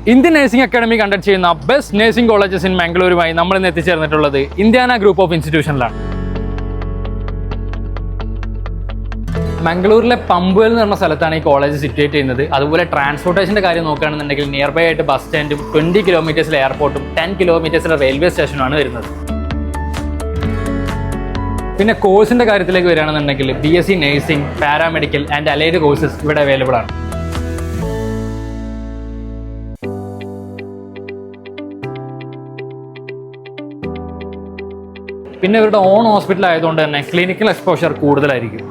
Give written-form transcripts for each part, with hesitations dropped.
Indian nursing academy conduct ചെയ്യുന്ന best nursing colleges in മംഗളൂരുമായി നമ്മൾ ഇന്ന് എത്തിച്ചേർന്നിട്ടുള്ളത് ഇന്ത്യാന ഗ്രൂപ്പ് ഓഫ് ഇൻസ്റ്റിറ്റ്യൂഷനിലാണ്. മംഗളൂരിലെ പമ്പുവൽ എന്ന് പറഞ്ഞ സ്ഥലത്താണ് ഈ കോളേജ് സിറ്റുവേറ്റ് ചെയ്യുന്നത്. അതുപോലെ ട്രാൻസ്പോർട്ടേഷൻ്റെ കാര്യം നോക്കുകയാണെന്നുണ്ടെങ്കിൽ നിയർ ബൈ ആയിട്ട് ബസ് സ്റ്റാൻഡും 20 കിലോമീറ്റേഴ്സിലെ എയർപോർട്ടും 10 കിലോമീറ്റേഴ്സിലെ റെയിൽവേ സ്റ്റേഷനുമാണ് വരുന്നത്. പിന്നെ കോഴ്സിൻ്റെ കാര്യത്തിലേക്ക് വരികയാണെന്നുണ്ടെങ്കിൽ BSc nursing, paramedical and allied courses ഇവിടെ അവൈലബിൾ ആണ്. പിന്നെ ഇവരുടെ ഓൺ ഹോസ്പിറ്റൽ ആയതുകൊണ്ട് തന്നെ ക്ലിനിക്കൽ എക്സ്പോഷർ കൂടുതലായിരിക്കും.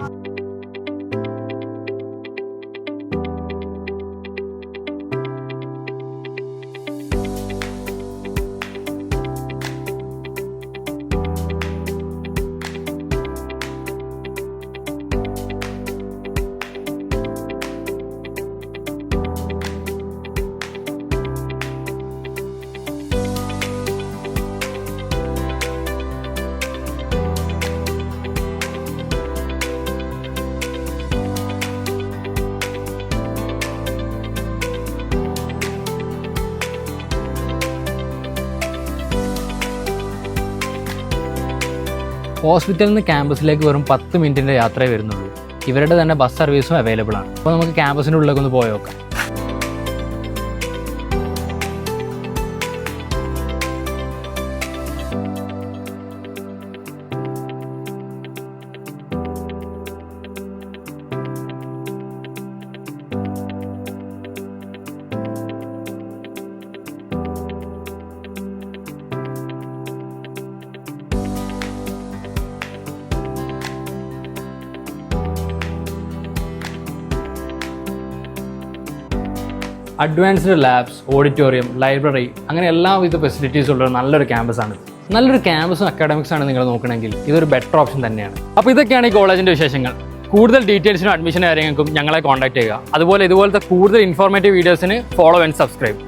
ഹോസ്പിറ്റലിൽ നിന്ന് ക്യാമ്പസിലേക്ക് വെറും 10 മിനിറ്റിൻ്റെ യാത്രയെ വരുന്നുള്ളൂ. ഇവരുടെ തന്നെ ബസ് സർവീസും അവൈലബിൾ ആണ്. അപ്പോൾ നമുക്ക് ക്യാമ്പസിൻ്റെ ഉള്ളിലേക്ക് ഒന്ന് പോയി നോക്കാം. അഡ്വാൻസ്ഡ് ലാബ്സ്, ഓഡിറ്റോറിയം, ലൈബ്രറി അങ്ങനെ എല്ലാവിധ ഫെസിലിറ്റീസ് ഉള്ള നല്ലൊരു ക്യാമ്പസാണ്. നല്ലൊരു ക്യാമ്പസും അക്കാഡമിക്സ് ആണ് നിങ്ങൾ നോക്കണമെങ്കിൽ ഇതൊരു ബെറ്റർ ഓപ്ഷൻ തന്നെയാണ്. അപ്പോൾ ഇതൊക്കെയാണ് ഈ കോളേജിൻ്റെ വിശേഷങ്ങൾ. കൂടുതൽ ഡീറ്റെയിൽസിനും അഡ്മിഷൻ കാര്യങ്ങൾക്കും ഞങ്ങളെ കോൺടാക്ട് ചെയ്യുക. അതുപോലെ ഇതുപോലത്തെ കൂടുതൽ ഇൻഫോർമേറ്റീവ് വീഡിയോസിന് ഫോളോ ആൻഡ് സബ്സ്ക്രൈബ്.